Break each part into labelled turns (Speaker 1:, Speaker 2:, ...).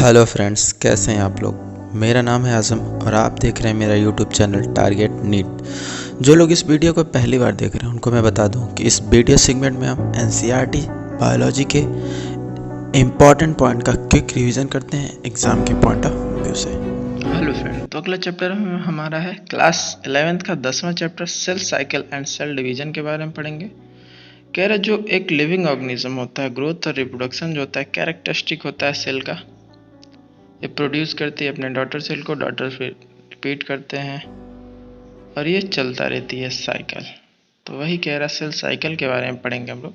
Speaker 1: Hello friends, कैसे हैं आप लोग। मेरा नाम है आज़म और आप देख रहे हैं मेरा यूट्यूब चैनल टारगेट नीट। जो लोग इस वीडियो को पहली बार देख रहे हैं उनको मैं बता दूं कि इस वीडियो सेगमेंट में हम एनसीईआरटी बायोलॉजी के इम्पॉर्टेंट पॉइंट का क्विक रिवीजन करते हैं एग्ज़ाम के पॉइंट ऑफ व्यू से।
Speaker 2: हेलो फ्रेंड, तो अगला चैप्टर हमारा है क्लास 11th का 10वां chapter cell cycle and cell division के बारे में पढ़ेंगे। कह रहा जो एक लिविंग ऑर्गेनिज्म होता है, ग्रोथ और रिप्रोडक्शन जो होता है कैरेक्टरिस्टिक होता है सेल का। ये प्रोड्यूस करती है अपने डॉटर सेल को, डॉटर फिर रिपीट करते हैं और ये चलता रहती है साइकिल। तो वही कह रहा सेल साइकिल के बारे में पढ़ेंगे हम लोग।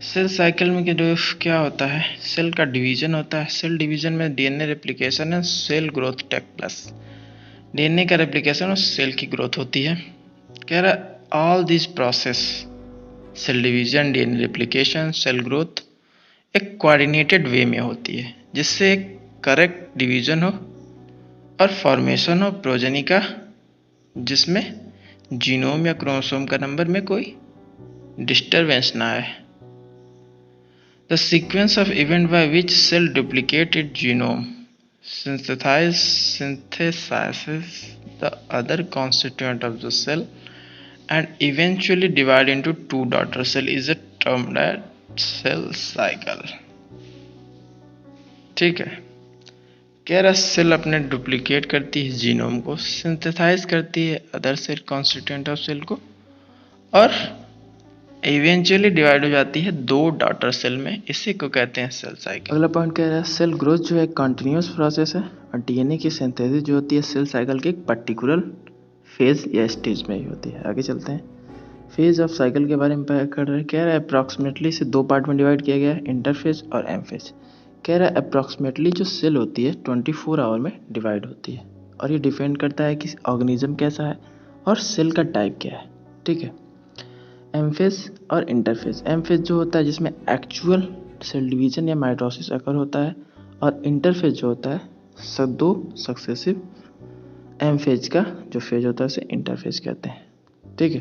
Speaker 2: सेल साइकिल में क्या होता है, सेल का डिवीजन होता है। सेल डिवीजन में डीएनए रेप्लिकेशन है, cell growth take place. DNA का रेप्लिकेशन और सेल की ग्रोथ होती है। कह रहा all this process, cell division, DNA replication, cell growth एक कोऑर्डिनेटेड वे में होती है, जिससे एक करेक्ट डिवीजन हो और फॉर्मेशन हो प्रोजेनी का, जिसमें जीनोम या क्रोमोसोम का नंबर में कोई डिस्टरबेंस ना आए। The sequence of events by which cell duplicate its genome, synthesizes the other constituent of the cell, and eventually divide into two daughter cells is termed as cell cycle. ठीक है, कह रहा cell अपने duplicate करती है genome को, synthesize करती है other cell constituent of cell को, और इवेंचुअली डिवाइड हो जाती है दो डॉटर सेल में। इसी को कहते हैं सेल साइकिल। अगला पॉइंट कह रहा है सेल ग्रोथ जो है कंटिन्यूस प्रोसेस है और डीएनए की सिंथेसिस जो होती है सेल साइकिल के एक पर्टिकुलर फेज या स्टेज में ही होती है। आगे चलते हैं, फेज ऑफ साइकिल के बारे में कर रहे हैं। कह रहा है अप्रॉक्सीमेटली से दो पार्ट में डिवाइड किया गया है, इंटरफेज और एम फेज। कह रहा है अप्रॉक्सीमेटली जो सेल होती है 24 आवर में डिवाइड होती है और ये डिपेंड करता है कि ऑर्गेनिज्म कैसा है और सेल का टाइप क्या है। ठीक है, एम फेज और इंटरफेज। एम फेज जो होता है जिसमें एक्चुअल सेल डिवीजन या माइटोसिस अकर होता है, और इंटरफेज जो होता है दो सक्सेसिव एम फेज का जो फेज होता है उसे इंटरफेज कहते हैं। ठीक है,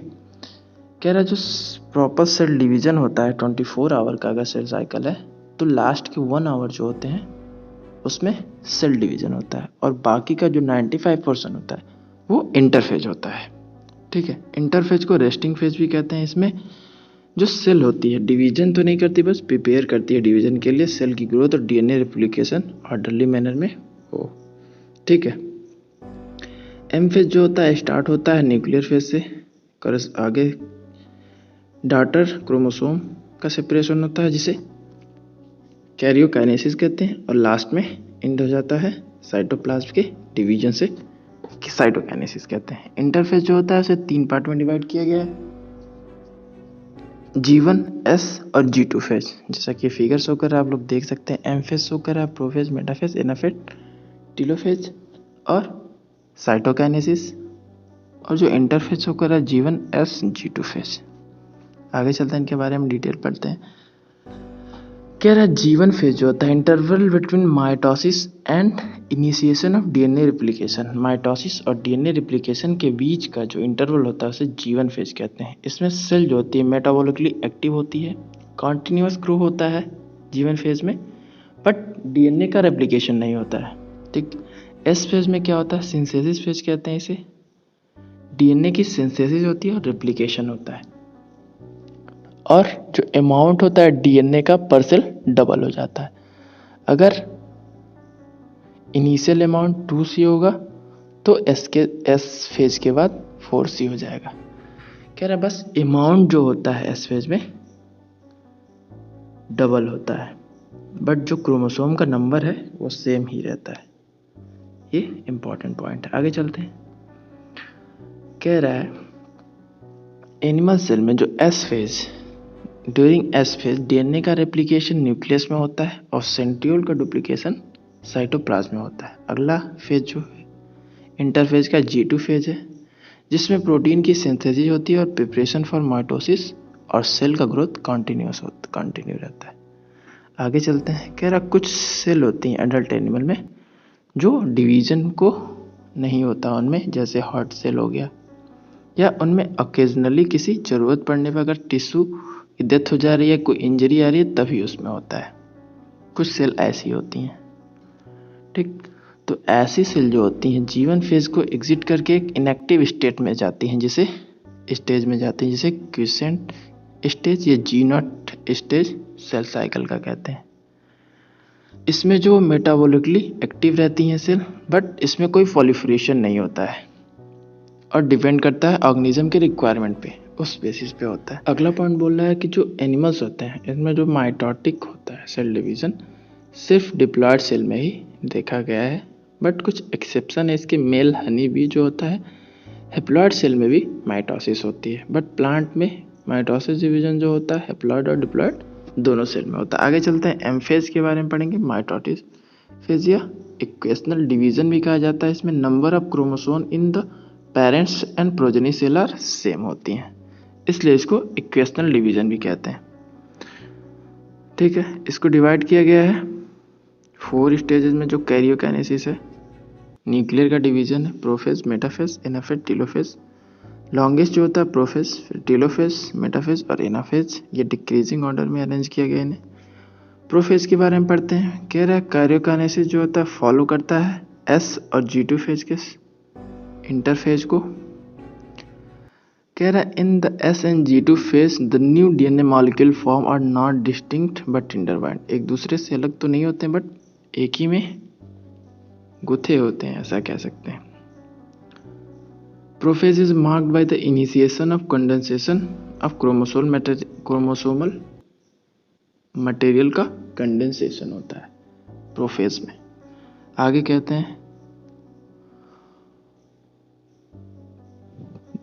Speaker 2: कह रहा है जो प्रॉपर सेल डिवीजन होता है 24 आवर का अगर सेल साइकिल है तो लास्ट के 1 आवर जो होते हैं उसमें सेल डिवीजन होता है और बाकी का जो 95% होता है वो इंटरफेज होता है। ठीक है, इंटरफेज को रेस्टिंग फेज भी कहते हैं। इसमें जो सेल होती है डिवीजन तो नहीं करती, बस प्रिपेयर करती है डिवीजन के लिए। सेल की ग्रोथ और डीएनए रेप्लिकेशन ऑर्डरली मैनर में हो। ठीक है, एम फेज जो होता है स्टार्ट होता है न्यूक्लियर फेज से, आगे डॉटर क्रोमोसोम का सेपरेशन होता है जिसे कैरियोकाइनेसिस कहते हैं, और लास्ट में एंड हो जाता है साइटोप्लाज्म के डिवीजन से, साइटोकाइनेसिस कहते हैं। इंटरफेज जो होता है उसे 3 पार्ट में डिवाइड किया गया है, G1, S और G2 फेज। जैसा कि फिगर शो कर रहा है, आप लोग देख सकते हैं। एम फेज शो कर रहा है प्रोफेज, मेटाफेज, एनाफेज, टीलोफेज और साइटोकाइनेसिस, और जो इंटरफेज शो कर रहा है G1, S, G2 फेज। आगे चलते हैं, इनके बारे में डिटेल पढ़ते हैं। कह रहा है G1 फेज जो होता है interval between mitosis and initiation of DNA replication. Mitosis और डीएनए रेप्लिकेशन के बीच का जो इंटरवल होता है उसे G1 फेज कहते हैं। इसमें सेल जो होती है मेटाबॉलिकली एक्टिव होती है, कॉन्टिन्यूस ग्रो होता है G1 फेज में, बट डीएनए का रेप्लिकेशन नहीं होता है। ठीक, एस फेज में क्या होता है, सिंथेसिस फेज कहते हैं इसे। डीएनए की सिंथेसिस होती है और रेप्लिकेशन होता है, और जो अमाउंट होता है डीएनए का पर सेल डबल हो जाता है। अगर इनिशियल अमाउंट 2C होगा तो एस फेज के बाद 4C हो जाएगा। कह रहा बस अमाउंट जो होता है एस फेज में डबल होता है, बट जो क्रोमोसोम का नंबर है वो सेम ही रहता है। ये इंपॉर्टेंट पॉइंट है। आगे चलते हैं, कह रहा है एनिमल सेल में जो S phase, during S phase DNA का रेप्लिकेशन न्यूक्लियस में होता है और सेंट्रियोल का डुप्लीकेशन साइटोप्लाज्म में होता है। अगला फेज जो है इंटरफेज का G2 फेज है, जिसमें प्रोटीन की सिंथेसिस होती है और प्रिपरेशन फॉर माइटोसिस और सेल का ग्रोथ कंटिन्यू रहता है। आगे चलते हैं, कह रहा कुछ सेल होती हैं एडल्ट एनिमल में जो डिवीजन को नहीं होता उनमें, जैसे हार्ट सेल हो गया, या उनमें ओकेजनली किसी ज़रूरत पड़ने पर अगर टिश्यू की डेथ हो जा रही है, कोई इंजरी आ रही है, तभी उसमें होता है। कुछ सेल ऐसी होती हैं। ठीक। तो ऐसी सेल जो होती हैं G1 फेज को एग्जिट करके एक इनएक्टिव स्टेट में जाती हैं, जिसे स्टेज में जाती हैं, जिसे क्विसेंट स्टेज या G0 स्टेज सेल साइकिल का कहते हैं। इसमें जो मेटाबॉलिकली एक्टिव रहती हैं सेल, बट इसमें कोई प्रोलिफरेशन नहीं होता है और डिपेंड करता है ऑर्गेनिज्म के रिक्वायरमेंट पे, उस बेसिस पे होता है। अगला पॉइंट बोल रहा है कि जो एनिमल्स होते हैं इसमें जो माइटोटिक होता है सेल डिवीजन सिर्फ डिप्लॉयड सेल में ही देखा गया है, बट कुछ एक्सेप्शन है इसके। मेल हनी बी जो होता है हेप्लॉयड सेल में भी माइटोसिस होती है, बट प्लांट में माइटोसिस डिवीजन जो होता है हेप्लॉयड और डिप्लॉयड दोनों सेल में होता है। आगे चलते हैं, एम फेज के बारे में पढ़ेंगे। माइटोटिस फेज या इक्वेशनल डिवीजन भी कहा जाता है। इसमें number of chromosome in the parents and progeny cell are same होती हैं, इसलिए इसको इक्वेशनल डिवीजन भी कहते हैं। ठीक है, इसको डिवाइड किया गया है 4 स्टेजेस में। जो कैरियोकाइनेसिस है, न्यूक्लियर का डिवीजन है, prophase, metaphase, anaphase, telophase. Longest जो होता है प्रोफेज, फिर टेलोफेज, मेटाफेज और एनाफेज। ये डिक्रीजिंग ऑर्डर में अरेंज किया गया इन्हें। प्रोफेज के बारे में पढ़ते हैं। कह रहा है कैरियोकाइनेसिस जो होता है फॉलो करता है एस और G2 फेज के इंटरफेज को। कह रहा है in the S and G2 phase the new DNA molecule form are not distinct but intertwined. एक दूसरे से अलग तो नहीं होते हैं, बट एक ही में गुथे होते हैं, ऐसा कह सकते हैं। Prophase is marked by the initiation of condensation of chromosomal material का कंडेंसेशन होता है प्रोफेज में। आगे कहते हैं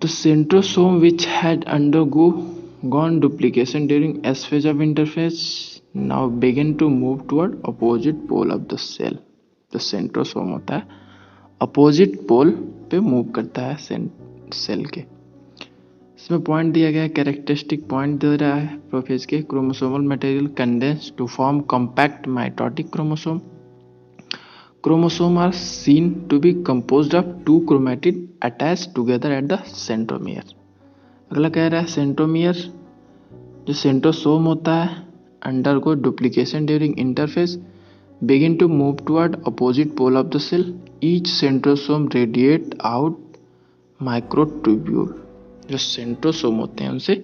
Speaker 2: the centrosome which had undergone duplication during S phase of interphase now begin to move toward opposite pole of the cell। जो centrosome होता है अपोजिट पोल पे मूव करता है सेल के। इसमें पॉइंट दिया गया है, कैरेक्टरिस्टिक पॉइंट दे रहा है प्रोफेज के। Chromosomal material condense to form compact mitotic chromosome. Chromosome are seen to be composed of 2 chromatid attached together at the centromere। अगला कह रहा है सेंट्रोमियर जो सेंट्रोसोम होता है undergo duplication during interphase begin to move toward opposite pole of the cell। each centrosome radiate out microtubule। जो centrosome होते हैं उनसे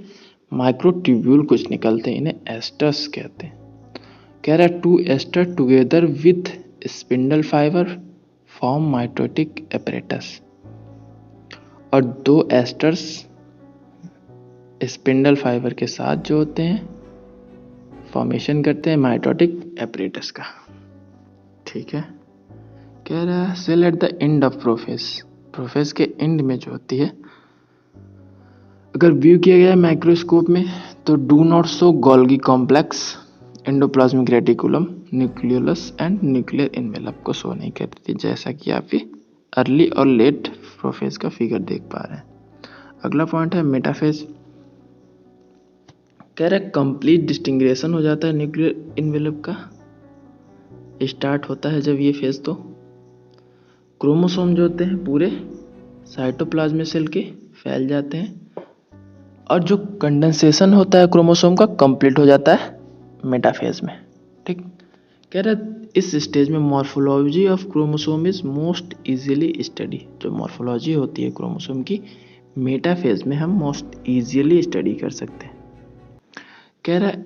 Speaker 2: माइक्रोट्यूब्यूल कुछ निकलते हैं, इन्हें एस्टर्स कहते हैं। कह रहा है 2 aster together with spindle fibre form mitotic apparatus. और 2 एस्टर्स स्पिंडल फाइबर के साथ जो होते हैं फॉर्मेशन करते हैं माइटोटिक एपरेटस का। ठीक है, कह रहा है cell at the end of prophase के एंड में जो होती है, अगर व्यू किया गया है माइक्रोस्कोप में तो do not show Golgi complex, endoplasmic reticulum, nucleolus and nuclear envelope को शो नहीं करती, जैसा कि आप अर्ली और लेट प्रोफेज का फिगर देख पा रहे हैं। अगला पॉइंट है मेटाफेज। कह रहा है कंप्लीट डिस्टिंग्रेशन हो जाता है न्यूक्लियर एनवेलप का, स्टार्ट होता है जब ये फेज तो क्रोमोसोम जो होते हैं पूरे साइटोप्लाज्म सेल के फैल जाते हैं और जो कंडेंसेशन होता है क्रोमोसोम का कंप्लीट हो जाता है मेटाफेज में। ठीक, कह रहा है इस स्टेज में morphology of chromosome is most easily study. जो मॉर्फोलॉजी होती है क्रोमोसोम की मेटाफेज में हम मोस्ट इजीली स्टडी कर सकते हैं। कह रहा है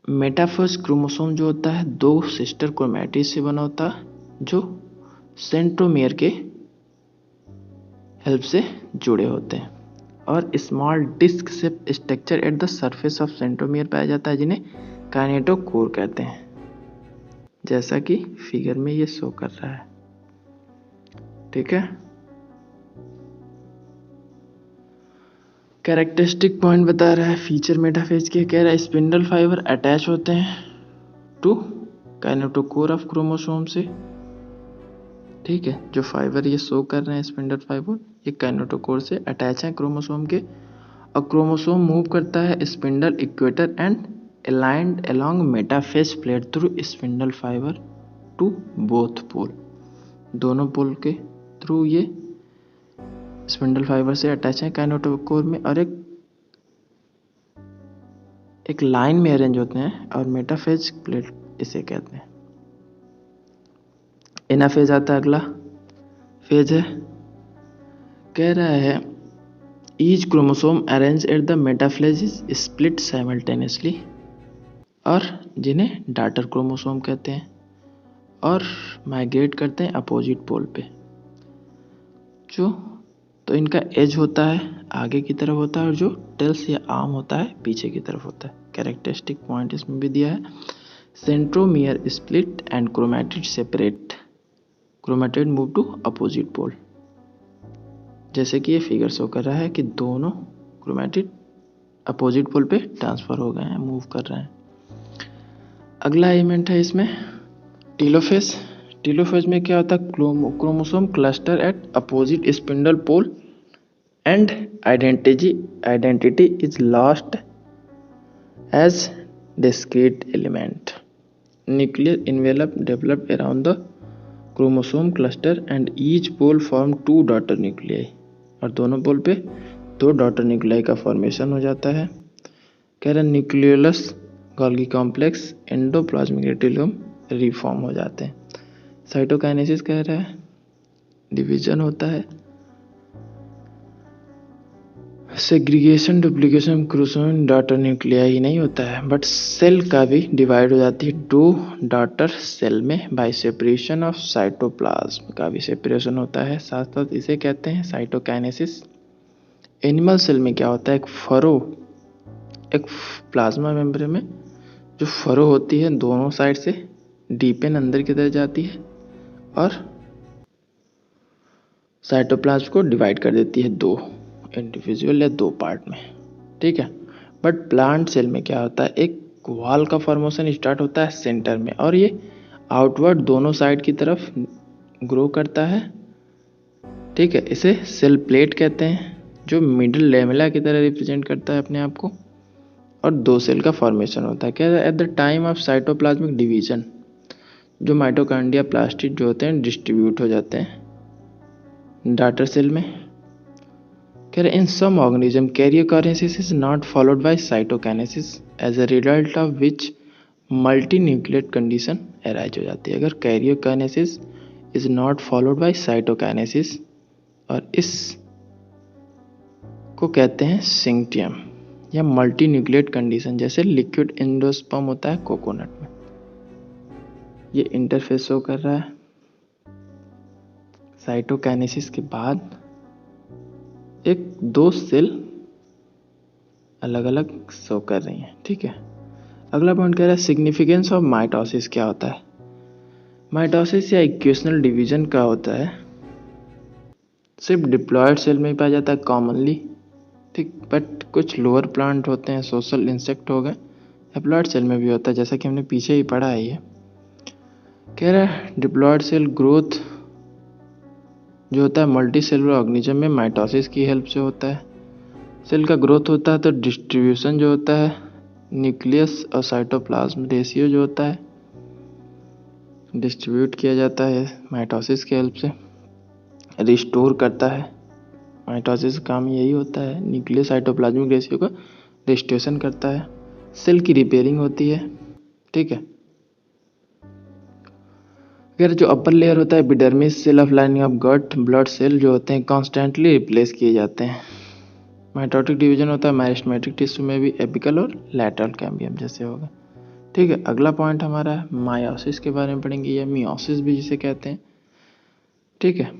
Speaker 2: मेटाफेज क्रोमोसोम जो होता है 2 सिस्टर क्रोमैटिड से बना होता है जो सेंट्रोमियर के हेल्प से जुड़े होते हैं और small disc shape structure at the surface of centromere पाया जाता है, जिन्हें काइनेटोकोर कहते हैं, जैसा कि फिगर में ये शो कर रहा है। ठीक है, कैरेक्टरिस्टिक पॉइंट बता रहा है फीचर मेटाफेज के। कह रहा है स्पिंडल फाइबर अटैच होते हैं टू काइनेटोकोर ऑफ क्रोमोसोम से। ठीक है, जो फाइबर ये शो कर रहे हैं स्पिंडल फाइबर ये काइनेटोकोर से अटैच है क्रोमोसोम के, और क्रोमोसोम मूव करता है spindle equator and aligned along metaphase plate through spindle fiber to both pole। दोनों पोल के थ्रू ये स्पिंडल फाइबर से अटैच है काइनेटोकोर में और एक लाइन में अरेंज होते हैं और मेटाफेज प्लेट इसे कहते हैं। एनाफेज आता है, अगला फेज है। कह रहा है each chromosome arrange at the metaphase is split simultaneously, और जिन्हें डॉटर क्रोमोसोम कहते हैं, और माइग्रेट करते हैं अपोजिट पोल पे। जो तो इनका एज होता है आगे की तरफ होता है, और जो टेल्स या आर्म होता है पीछे की तरफ होता है। कैरेक्टरिस्टिक पॉइंट इसमें भी दिया है, centromere split and chromatid separate, chromatid move to opposite pole. जैसे कि ये फिगर शो कर रहा है कि दोनों क्रोमैटिड अपोजिट पोल पे ट्रांसफर हो गए हैं, मूव कर रहे हैं। अगला एलिमेंट है इसमें टीलोफेज। टीलोफेज में क्या होता है, chromosome cluster at opposite spindle pole and identity is lost as discrete element. Nuclear envelope develop around the chromosome cluster and each pole form 2 daughter nuclei, और दोनों पोल पे 2 डॉटर न्यूक्लियाई का फॉर्मेशन हो जाता है। कह रहे nucleolus, Golgi complex, endoplasmic reticulum reform हो जाते हैं। साइटोकाइनेसिस कह रहा है डिवीजन होता है, segregation, duplication, chromosome daughter nuclei ही नहीं होता है, बट सेल का भी डिवाइड हो जाती है 2 डॉटर सेल में बाय सेपरेशन ऑफ साइटोप्लाज्म का भी सेपरेशन होता है। साथ साथ इसे कहते हैं साइटोकाइनेसिस। एनिमल सेल में क्या होता है, एक प्लाज्मा मेम्ब्रेन में जो फरो होती है दोनों साइड से डीप एंड अंदर की तरफ जाती है, और साइटोप्लाज्म को डिवाइड कर देती है 2 इंडिविजुअल या 2 पार्ट में, ठीक है। बट प्लांट सेल में क्या होता है, एक वॉल का फॉर्मेशन स्टार्ट होता है सेंटर में, और ये आउटवर्ड दोनों साइड की तरफ ग्रो करता है, ठीक है। इसे सेल प्लेट कहते हैं, जो मिडिल लेमेला की तरह रिप्रेजेंट करता है अपने आप को, और 2 सेल का फॉर्मेशन होता है। क्या at the time of cytoplasmic division जो माइटोकॉन्ड्रिया प्लास्टिड जो होते हैं डिस्ट्रीब्यूट हो जाते हैं डॉटर सेल में। कह रहे in some organism karyokinesis is not followed by cytokinesis as a result of which multinucleate condition arise हो जाती है। अगर karyokinesis is not followed by cytokinesis, और इस को कहते हैं सिंक्टियम या मल्टी न्यूक्लिएट कंडीशन, जैसे लिक्विड एंडोस्पर्म होता है कोकोनट में। ये इंटरफेस शो कर रहा है। साइटोकाइनेसिस के बाद 1-2 सेल अलग अलग शो कर रही हैं, ठीक है। अगला पॉइंट कह रहा है सिग्निफिकेंस ऑफ माइटोसिस क्या होता है। माइटोसिस या इक्वेशनल डिवीजन का होता है, सिर्फ डिप्लॉयड सेल में ही पाया जाता है कॉमनली, ठीक। बट कुछ लोअर प्लांट होते हैं, सोशल इंसेक्ट हो गए, हैप्लॉयड सेल में भी होता है, जैसा कि हमने पीछे ही पढ़ा है। ये कह रहा है डिप्लॉयड सेल ग्रोथ जो होता है मल्टी सेलुलर ऑर्गेनिज्म में माइटोसिस की हेल्प से होता है। सेल का ग्रोथ होता है तो डिस्ट्रीब्यूशन जो होता है न्यूक्लियस और साइटोप्लाज्म रेशियो जो होता है डिस्ट्रीब्यूट किया जाता है माइटोसिस की हेल्प से। रिस्टोर करता है, माइटोसिस का काम यही होता है, न्यूक्लियस साइटोप्लाज्मिक रेशियो का रिस्टोरेशन करता है। सेल की रिपेयरिंग होती है, ठीक है। अगर जो अपर लेयर होता है epidermis cell of lining of gut blood cell जो होते हैं कॉन्स्टेंटली रिप्लेस किए जाते हैं। माइटोटिक डिवीजन होता है मेरिस्टेमेटिक टिश्यू में भी एपिकल और लैटरल कैम्बियम जैसे होगा, ठीक है। अगला पॉइंट हमारा है मायोसिस के बारे में पढ़ेंगे, या मियोसिस भी जिसे कहते हैं, ठीक है।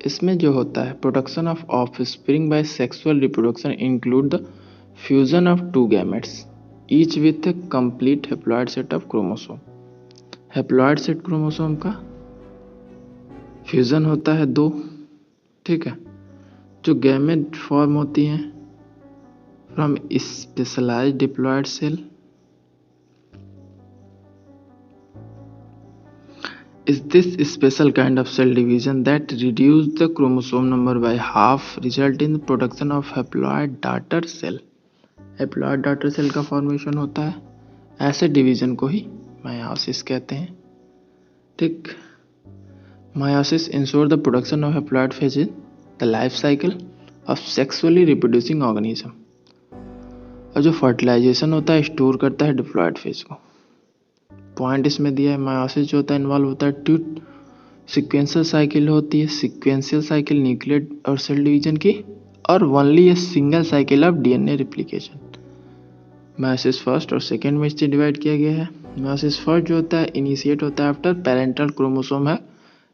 Speaker 2: इसमें जो होता है production of offspring by sexual reproduction include the fusion of 2 gametes each with A complete haploid set of chromosome. Haploid set chromosome का फ्यूजन होता है 2, ठीक है। जो गैमेट फॉर्म होती हैं from specialised diploid cell is this special kind of cell division that reduce the chromosome number by half result in the production of haploid daughter cell। Haploid daughter cell का formation होता है, ऐसे division को ही meiosis कहते हैं, ठीक। Meiosis ensure the production of haploid phase in the life cycle of sexually reproducing organism, और जो फर्टिलाइजेशन होता है स्टोर करता है डिप्लॉयड फेज को। पॉइंट इसमें दिया है। मायोसिस जो होता है इन्वॉल्व होता है टू सीक्वेंशियल साइकिल होती है, सीक्वेंशियल साइकिल न्यूक्लियर और सेल डिवीजन की, और only a single cycle of DNA replication. Meiosis first और सेकेंड में इससे डिवाइड किया गया है। मायोसिस फर्स्ट जो होता है इनिशिएट होता है आफ्टर पेरेंटल क्रोमोसोम है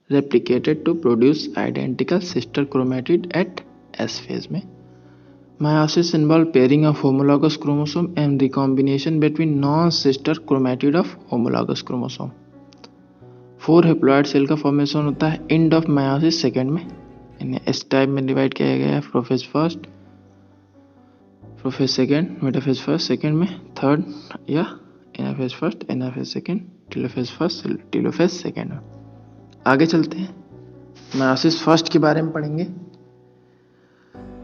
Speaker 2: replicated to produce identical sister chromatid at S phase में। Meiosis involve pairing of homologous chromosome and recombination between non-sister chromatid of homologous chromosome। 4 haploid cell का formation होता है एंड ऑफ meiosis सेकेंड में। इन्हें S type में divide किया गया है, prophase first, prophase second, metaphase first second में, थर्ड या anaphase first, anaphase second, telophase first, telophase second में। आगे चलते हैं, मायोसिस फर्स्ट के बारे में पढ़ेंगे।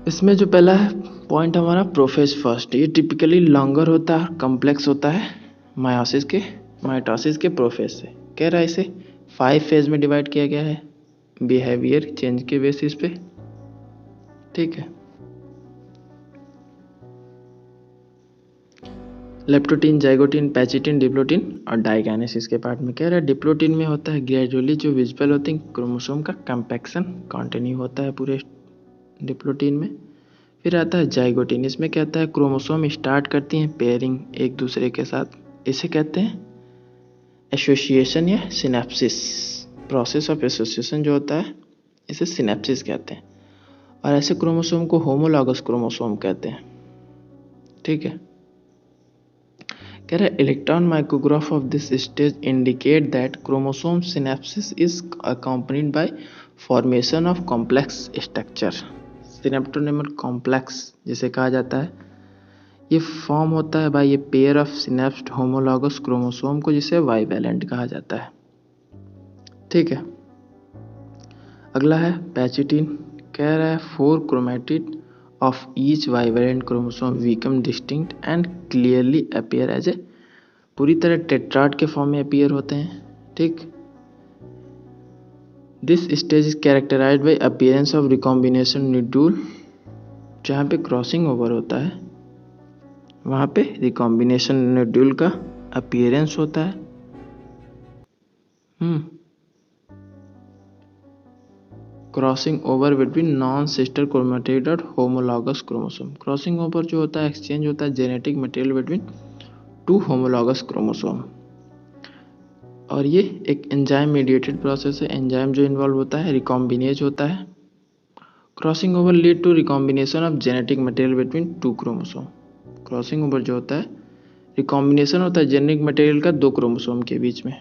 Speaker 2: इसमें जो पहला है पॉइंट हमारा प्रोफेज फर्स्ट, ये टिपिकली लॉन्गर होता है, कॉम्प्लेक्स होता है मायोसिस के माइटोसिस के प्रोफेज से। कह रहा है इसे 5 फेज में डिवाइड किया गया है बिहेवियर चेंज के बेसिस पे, ठीक है। लेप्टोटीन, जाइगोटीन, पैचिटिन, डिप्लोटीन और डाइकाइनेसिस के पार्ट में कह रहा है डिप्लोटीन में होता है ग्रेजुअली जो विजिबल होते हैं क्रोमोसोम का कंपैक्शन कंटिन्यू होता है पूरे डिप्लोटीन में। फिर आता है जाइगोटीन, इसमें क्या होता है क्रोमोसोम स्टार्ट करती हैं पेयरिंग एक दूसरे के साथ, इसे कहते हैं एसोसिएशन या सिनेप्सिस। प्रोसेस ऑफ एसोसिएशन जो होता है इसे सिनेप्सिस कहते हैं, और ऐसे क्रोमोसोम को होमोलॉगस क्रोमोसोम कहते हैं, ठीक है। कह रहा है electron micrograph of this stage indicate that chromosome synapses is accompanied by formation of complex structure. Synaptonemal complex जिसे कहा जाता है, ये फॉर्म होता है बाय ये पेयर ऑफ सिनेप्स्ड होमोलॉगस क्रोमोसोम को, जिसे बाइवैलेंट कहा जाता है, ठीक है। अगला है पैचिटिन, कह रहा है 4 chromatid of each bivalent chromosome become distinct and clearly appear as a, पूरी तरह टेट्राड के फॉर्म में अपीयर होते हैं, ठीक। This stage is characterised by appearance of recombination nodule, जहाँ पे क्रॉसिंग ओवर होता है वहाँ पे रिकॉम्बिनेशन न्यूड्यूल का अपीयरेंस होता है। Crossing over between non sister chromatid और होमोलॉगस क्रोमोसोम, क्रॉसिंग ओवर जो होता है एक्सचेंज होता है genetic material between 2 homologous chromosome, और ये एक एंजाइम मीडिएटेड प्रोसेस है। एंजाइम जो इन्वॉल्व होता है रिकॉम्बिनेज होता है। Crossing over lead to recombination of genetic material between 2 chromosome. Crossing over जो होता है रिकॉम्बिनेशन होता है जेनेटिक मटेरियल का 2 क्रोमोसोम के बीच में।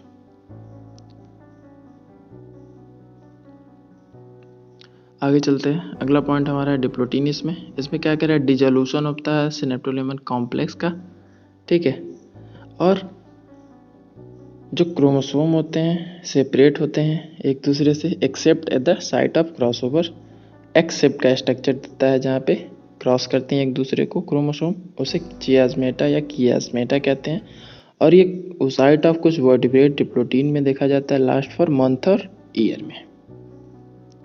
Speaker 2: आगे चलते हैं, अगला पॉइंट हमारा है डिप्लोटीन। इसमें क्या कह रहा है डिजोल्यूशन होता है सिनेप्टोलेमन कॉम्प्लेक्स का, ठीक है। और जो क्रोमोसोम होते हैं सेपरेट होते हैं एक दूसरे से except at the site of crossover. Except का स्ट्रक्चर देता है जहाँ पे क्रॉस करते हैं एक दूसरे को क्रोमोसोम, उसे चियाजमेटा या कियाजमेटा कहते हैं। और ये साइट ऑफ कुछ वर्टिब्रेट डिप्लोटीन में देखा जाता है लास्ट फॉर मंथ और ईयर में,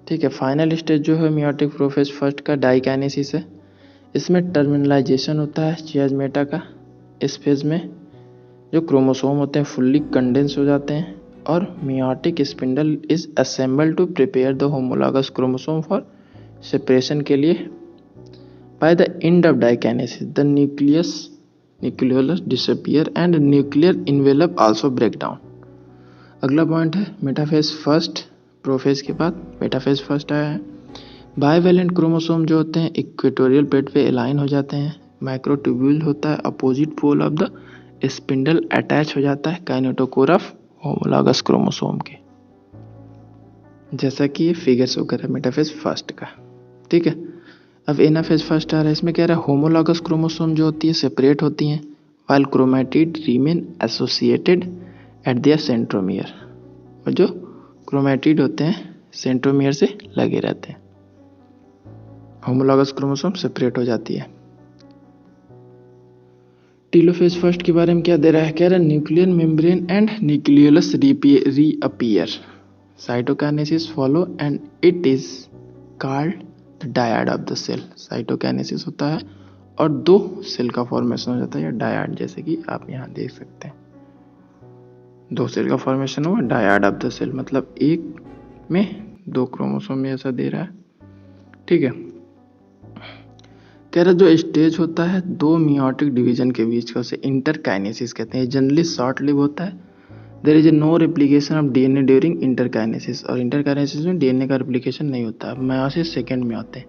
Speaker 2: ठीक है। फाइनल स्टेज जो है मियोटिक प्रोफेज फर्स्ट का डाइकाइनेसिस है। इसमें टर्मिनलाइजेशन होता है चियाजमेटा का। इस फेज में जो क्रोमोसोम होते हैं फुल्ली कंडेंस हो जाते हैं और meiotic spindle is assembled to prepare the homologous chromosome for separation के लिए। By the end of diakinesis the nucleus disappear and nuclear envelope also break down. अगला पॉइंट है मेटाफेज फर्स्ट। प्रोफेज के बाद मेटाफेज फर्स्ट आया है। Bivalent chromosome जो होते हैं इक्वेटोरियल प्लेट पे अलाइन हो जाते हैं। माइक्रोट्यूब्यूल होता है opposite pole of the spindle attach हो जाता है काइनेटोकोर ऑफ होमोलॉगस क्रोमोसोम के, जैसा कि ये फिगर शो कर रहा है मेटाफेज फर्स्ट का, ठीक है। अब एनाफेज फर्स्ट आ रहा है। इसमें कह रहा है होमोलॉगस क्रोमोसोम जो होती है सेपरेट होती हैं while chromatid Riemann associated eight there centromere, और जो क्रोमैटिड होते हैं सेंट्रोमियर से लगे रहते हैं। होमोलॉगस क्रोमोसोम सेपरेट हो जाती है। टेलोफेज फर्स्ट के बारे में क्या दे रहा है, कह रहा है nuclear membrane and nucleolus reappear, cytokinesis follow and it is called the dyad of the cell. Cytokinesis होता है और 2 सेल का फॉर्मेशन हो जाता है या डायड, जैसे कि आप यहाँ देख सकते हैं 2 सेल का फॉर्मेशन हुआ, डायड ऑफ द सेल मतलब एक में 2 क्रोमोसोम में ऐसा दे रहा है। ठीक है, कह रहा जो स्टेज होता है 2 मियोटिक डिवीजन के बीच का, उसे इंटरकाइनेसिस कहते हैं। जनरली शॉर्ट लिव होता है। There is no replication of DNA during interkinesis, और इंटरकाइनेसिस में डीएनए का रेप्लिकेशन नहीं होता, मायोसिस सेकेंड में होते हैं।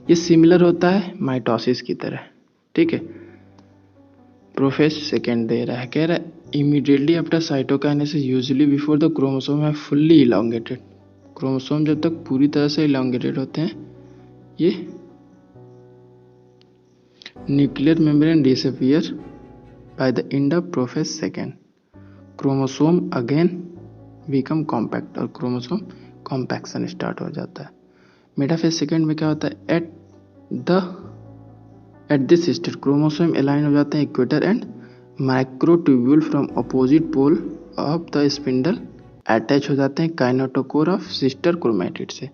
Speaker 2: ये सिमिलर होता है माइटोसिस की तरह। ठीक है, प्रोफेस सेकेंड दे रहा है, कह रहा है immediately after cytokinesis usually before the chromosome है फुल्ली इलांगेटेड। क्रोमोसोम जब तक पूरी तरह से इलांगेटेड होते हैं, ये nuclear membrane disappear by the end of prophase second. Chromosome again become compact, और क्रोमोसोम कॉम्पैक्शन स्टार्ट हो जाता है। मेटाफेज सेकेंड में क्या होता है, at this stage chromosome align हो जाते हैं equator and microtubule from opposite pole of the spindle attach हो जाते हैं काइनेटोकोर ऑफ सिस्टर क्रोमैटिड से।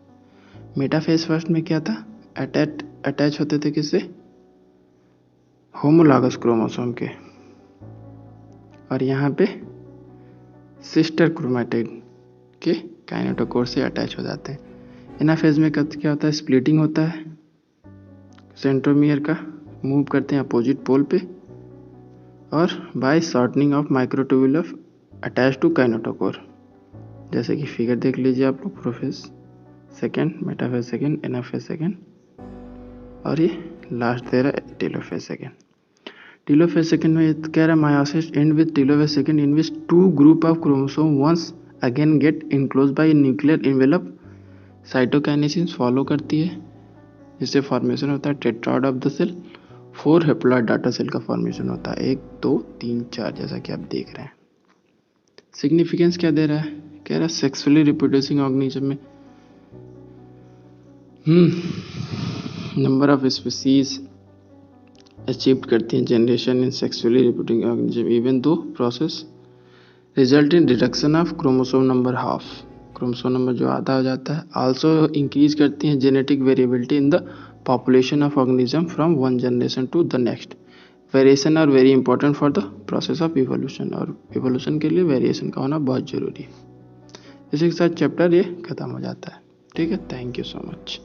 Speaker 2: मेटाफेज फर्स्ट में क्या था, अटैच होते थे किससे, होमोलॉगस क्रोमोसोम के, और यहाँ पे सिस्टर क्रोमैटिड के काइनेटोकोर से अटैच हो जाते हैं। एनाफेज में क्या होता है, स्प्लिटिंग होता है, सेंट्रोमियर का मूव करते हैं अपोजिट पोल पे, और by shortening of microtubule of attach to kinetochore, जैसे कि फिगर देख लीजिए आप लोग, prophase second, metaphase second, anaphase second, और ये लास्ट दे रहा है टेलोफेज सेकेंड। टेलोफेज सेकेंड में कह रहा है meiosis end with telophase second in which 2 group of chromosome once again get enclose by nuclear envelope. Cytokinesis follow करती है, जिससे फॉर्मेशन होता है tetrad of the cell. 4 haploid daughter cell का फॉर्मेशन होता है, 1 2 3 4, जैसा कि आप देख रहे हैं। सिग्निफिकेंस क्या दे रहा है, कह रहा है सेक्सुअली रिप्रोड्यूसिंग ऑर्गेनिज्म में नंबर ऑफ स्पीसीज अचीव करती हैं generation in sexually reproducing organism even though process result in reduction of chromosome number half, chromosome number जो आधा हो जाता है। आल्सो इंक्रीज करती हैं genetic variability in the population of organism from one generation to the next. Variation are very important for the process of evolution, और evolution के लिए वेरिएशन का होना बहुत जरूरी है। इसी के साथ चैप्टर ये खत्म हो जाता है। ठीक है, थैंक यू सो मच।